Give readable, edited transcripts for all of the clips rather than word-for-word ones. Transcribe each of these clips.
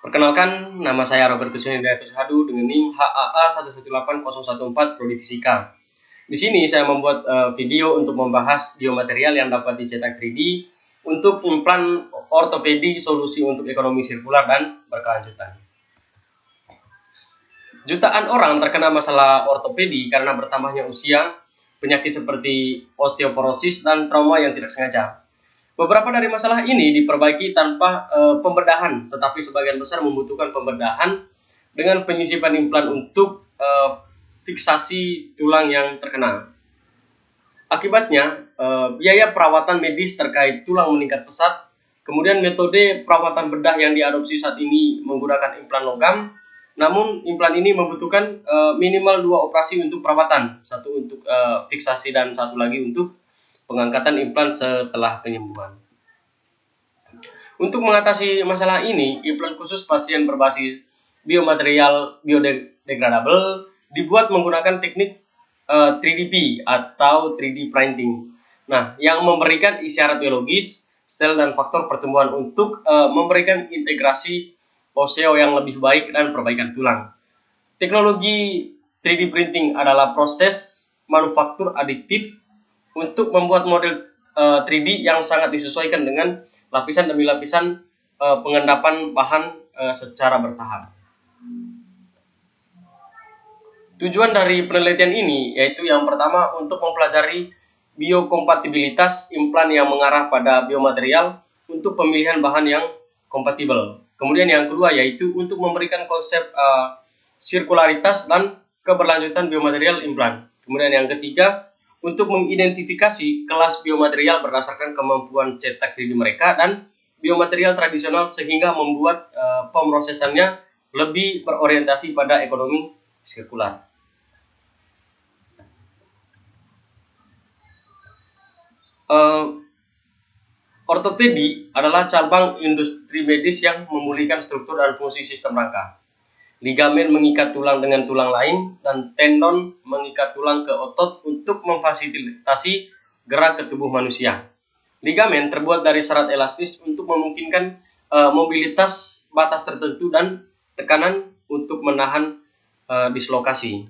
Perkenalkan, nama saya Robertus Hidayat Hadu dengan NIM HAA 118014 Prodi Fisika. Di sini saya membuat video untuk membahas biomaterial yang dapat dicetak 3D untuk implan ortopedi, solusi untuk ekonomi sirkular dan berkelanjutan. Jutaan orang terkena masalah ortopedi karena bertambahnya usia, penyakit seperti osteoporosis, dan trauma yang tidak sengaja. Beberapa dari masalah ini diperbaiki tanpa pembedahan, tetapi sebagian besar membutuhkan pembedahan dengan penyisipan implan untuk fiksasi tulang yang terkena. Akibatnya, biaya perawatan medis terkait tulang meningkat pesat. Kemudian metode perawatan bedah yang diadopsi saat ini menggunakan implan logam. Namun implan ini membutuhkan minimal 2 operasi untuk perawatan, satu untuk fiksasi dan satu lagi untuk pengangkatan implan setelah penyembuhan. Untuk mengatasi masalah ini, implan khusus pasien berbasis biomaterial biodegradable dibuat menggunakan teknik 3DP atau 3D printing. Nah, yang memberikan isyarat biologis, sel dan faktor pertumbuhan untuk memberikan integrasi oseo yang lebih baik dan perbaikan tulang. Teknologi 3D printing adalah proses manufaktur aditif untuk membuat model 3D yang sangat disesuaikan dengan lapisan demi lapisan pengendapan bahan secara bertahap. Tujuan dari penelitian ini yaitu yang pertama untuk mempelajari biokompatibilitas implan yang mengarah pada biomaterial untuk pemilihan bahan yang kompatibel. Kemudian yang kedua yaitu untuk memberikan konsep sirkularitas dan keberlanjutan biomaterial implan. Kemudian yang ketiga untuk mengidentifikasi kelas biomaterial berdasarkan kemampuan cetak 3D mereka dan biomaterial tradisional sehingga membuat pemrosesannya lebih berorientasi pada ekonomi sirkular. Ortopedi adalah cabang industri medis yang memulihkan struktur dan fungsi sistem rangka. Ligamen mengikat tulang dengan tulang lain, dan tendon mengikat tulang ke otot untuk memfasilitasi gerak ke tubuh manusia. Ligamen terbuat dari serat elastis untuk memungkinkan mobilitas batas tertentu dan tekanan untuk menahan dislokasi.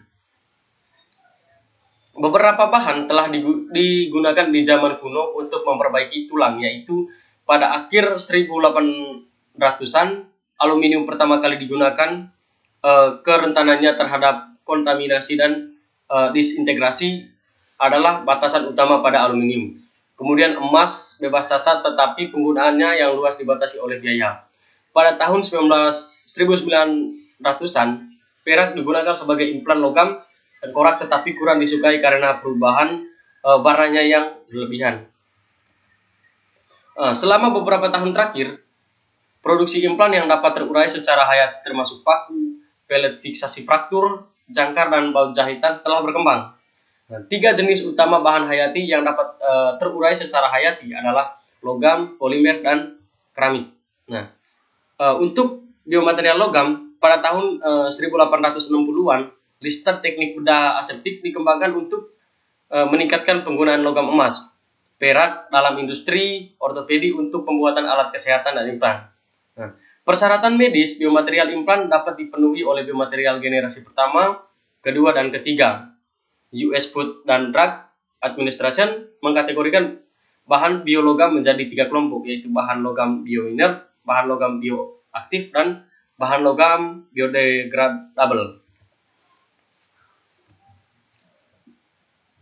Beberapa bahan telah digunakan di zaman kuno untuk memperbaiki tulang, yaitu pada akhir 1800-an, aluminium pertama kali digunakan. Kerentanannya terhadap kontaminasi dan disintegrasi adalah batasan utama pada aluminium. Kemudian emas bebas cacat, tetapi penggunaannya yang luas dibatasi oleh biaya. Pada tahun 1900-an, perak digunakan sebagai implan logam tengkorak, tetapi kurang disukai karena perubahan warnanya yang berlebihan. Selama beberapa tahun terakhir, produksi implan yang dapat terurai secara hayat termasuk paku, pelet fiksasi fraktur, jangkar, dan baut jahitan telah berkembang. Nah, 3 jenis utama bahan hayati yang dapat terurai secara hayati adalah logam, polimer, dan keramik. Nah, untuk biomaterial logam, pada tahun 1860-an, Lister teknik bedah aseptik dikembangkan untuk meningkatkan penggunaan logam emas, perak dalam industri ortopedi untuk pembuatan alat kesehatan dan implan. Nah, persyaratan medis biomaterial implan dapat dipenuhi oleh biomaterial generasi pertama, kedua, dan ketiga. US Food and Drug Administration mengkategorikan bahan biologam menjadi 3 kelompok, yaitu bahan logam bioinert, bahan logam bioaktif, dan bahan logam biodegradable.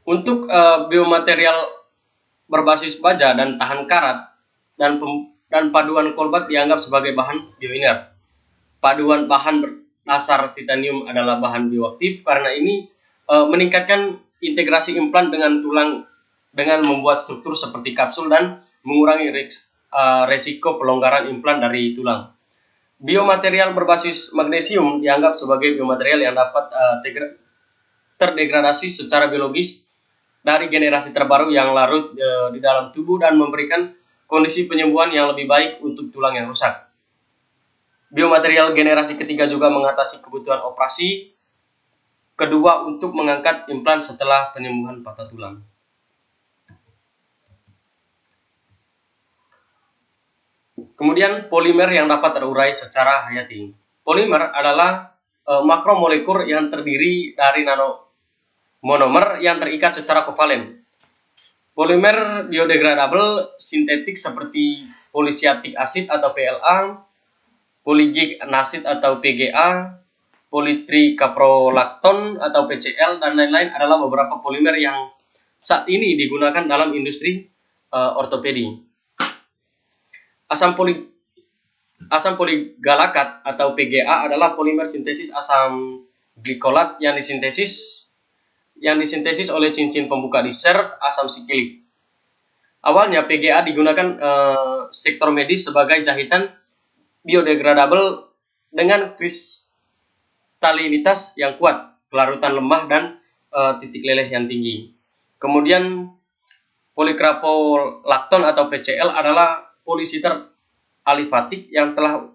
Untuk biomaterial berbasis baja dan tahan karat dan paduan kolbat dianggap sebagai bahan bioinert. Paduan bahan berdasar titanium adalah bahan bioaktif karena ini meningkatkan integrasi implan dengan tulang dengan membuat struktur seperti kapsul dan mengurangi resiko pelonggaran implan dari tulang. Biomaterial berbasis magnesium dianggap sebagai biomaterial yang dapat terdegradasi secara biologis dari generasi terbaru yang larut di dalam tubuh dan memberikan kondisi penyembuhan yang lebih baik untuk tulang yang rusak. Biomaterial generasi ketiga juga mengatasi kebutuhan operasi kedua untuk mengangkat implan setelah penyembuhan patah tulang. Kemudian polimer yang dapat terurai secara hayati. Polimer adalah makromolekul yang terdiri dari nanomonomer yang terikat secara kovalen. Polimer biodegradable sintetik seperti polisiatik asid atau PLA, poligik asid atau PGA, politrikaprolakton atau PCl, dan lain-lain adalah beberapa polimer yang saat ini digunakan dalam industri ortopedi. Asam poligalakat atau PGA adalah polimer sintesis asam glikolat yang disintesis oleh cincin pembuka di sert asam sikilik. Awalnya PGA digunakan sektor medis sebagai jahitan biodegradable dengan kristalinitas yang kuat, kelarutan lemah, dan titik leleh yang tinggi. Kemudian polikrapolakton atau PCl adalah polisiter alifatik yang telah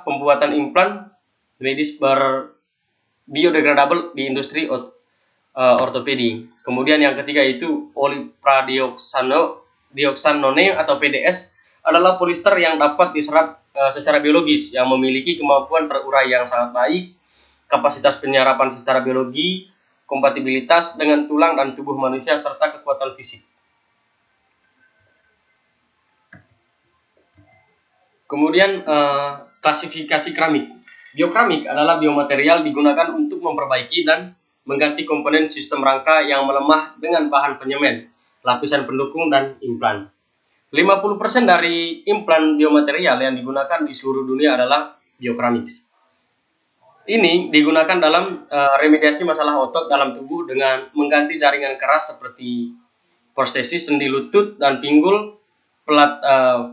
pembuatan implan medis biodegradable di industri ortopedi. Kemudian yang ketiga itu polipradioxanone atau PDS adalah polister yang dapat diserap secara biologis yang memiliki kemampuan terurai yang sangat baik, kapasitas penyerapan secara biologi, kompatibilitas dengan tulang dan tubuh manusia, serta kekuatan fisik. Kemudian klasifikasi keramik. Biokeramik adalah biomaterial digunakan untuk memperbaiki dan mengganti komponen sistem rangka yang melemah dengan bahan penyemen, lapisan pendukung, dan implan. 50% dari implan biomaterial yang digunakan di seluruh dunia adalah biokeramik. Ini digunakan dalam remediasi masalah otot dalam tubuh dengan mengganti jaringan keras seperti prostesis sendi lutut dan pinggul, pelat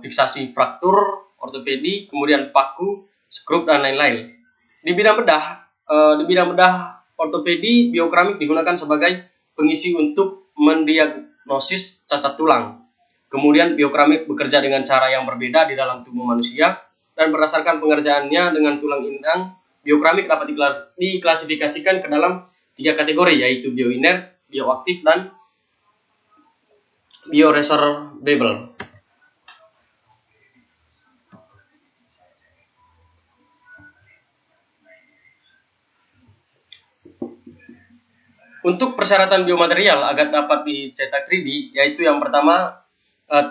fiksasi fraktur ortopedi, kemudian paku, skrup, dan lain-lain. Di bidang bedah ortopedi, biokeramik digunakan sebagai pengisi untuk mendiagnosis cacat tulang. Kemudian biokeramik bekerja dengan cara yang berbeda di dalam tubuh manusia, dan berdasarkan pengerjaannya dengan tulang inang, biokeramik dapat diklasifikasikan ke dalam 3 kategori, yaitu bioinert, bioaktif, dan bioresorbable. Untuk persyaratan biomaterial agar dapat dicetak 3D, yaitu yang pertama,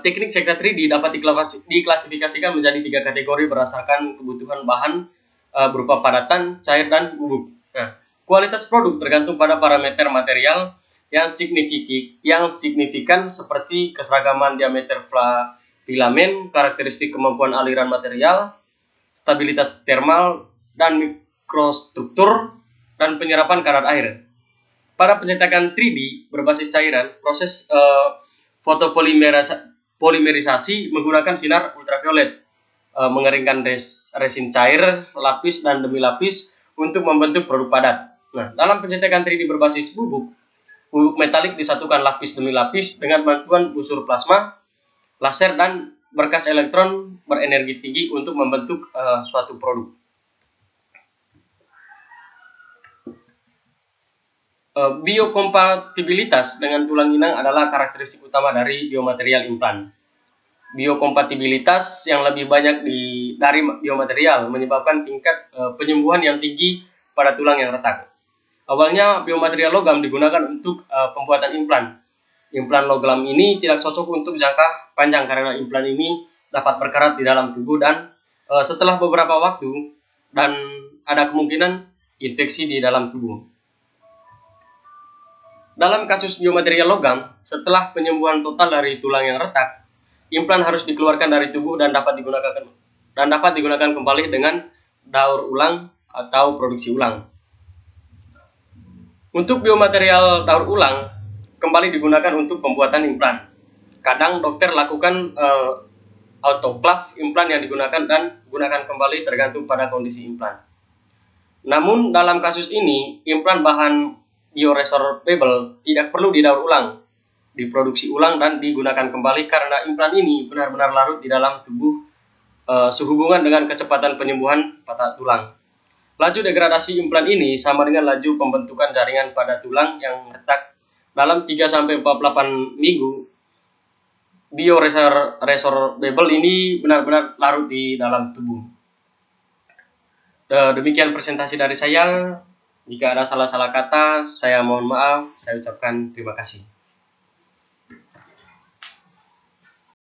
teknik cetak 3D dapat diklasifikasikan menjadi 3 kategori berdasarkan kebutuhan bahan berupa padatan, cair, dan bubuk. Nah, kualitas produk tergantung pada parameter material yang signifikan seperti keseragaman diameter filamen, karakteristik kemampuan aliran material, stabilitas termal dan mikrostruktur, dan penyerapan kadar air. Pada pencetakan 3D berbasis cairan, proses fotopolimerisasi menggunakan sinar ultraviolet, mengeringkan resin cair lapis dan demi lapis untuk membentuk produk padat. Nah, dalam pencetakan 3D berbasis bubuk metalik disatukan lapis demi lapis dengan bantuan busur plasma, laser, dan berkas elektron berenergi tinggi untuk membentuk suatu produk. Biokompatibilitas dengan tulang inang adalah karakteristik utama dari biomaterial implan. Biokompatibilitas yang lebih banyak dari biomaterial menyebabkan tingkat penyembuhan yang tinggi pada tulang yang retak. Awalnya biomaterial logam digunakan untuk pembuatan implan. Implan logam ini tidak cocok untuk jangka panjang karena implan ini dapat berkarat di dalam tubuh dan setelah beberapa waktu, dan ada kemungkinan infeksi di dalam tubuh. Dalam kasus biomaterial logam, setelah penyembuhan total dari tulang yang retak, implan harus dikeluarkan dari tubuh dan dapat digunakan kembali dengan daur ulang atau produksi ulang. Untuk biomaterial daur ulang, kembali digunakan untuk pembuatan implan. Kadang dokter lakukan autoclave implan yang digunakan dan gunakan kembali tergantung pada kondisi implan. Namun dalam kasus ini, implan bahan bioresorbable tidak perlu didaur ulang, diproduksi ulang, dan digunakan kembali karena implan ini benar-benar larut di dalam tubuh sehubungan dengan kecepatan penyembuhan patah tulang. Laju degradasi implan ini sama dengan laju pembentukan jaringan pada tulang yang retak dalam 3-48 minggu bioresorbable ini benar-benar larut di dalam tubuh. Demikian presentasi dari saya. Jika ada salah-salah kata, saya mohon maaf. Saya ucapkan terima kasih.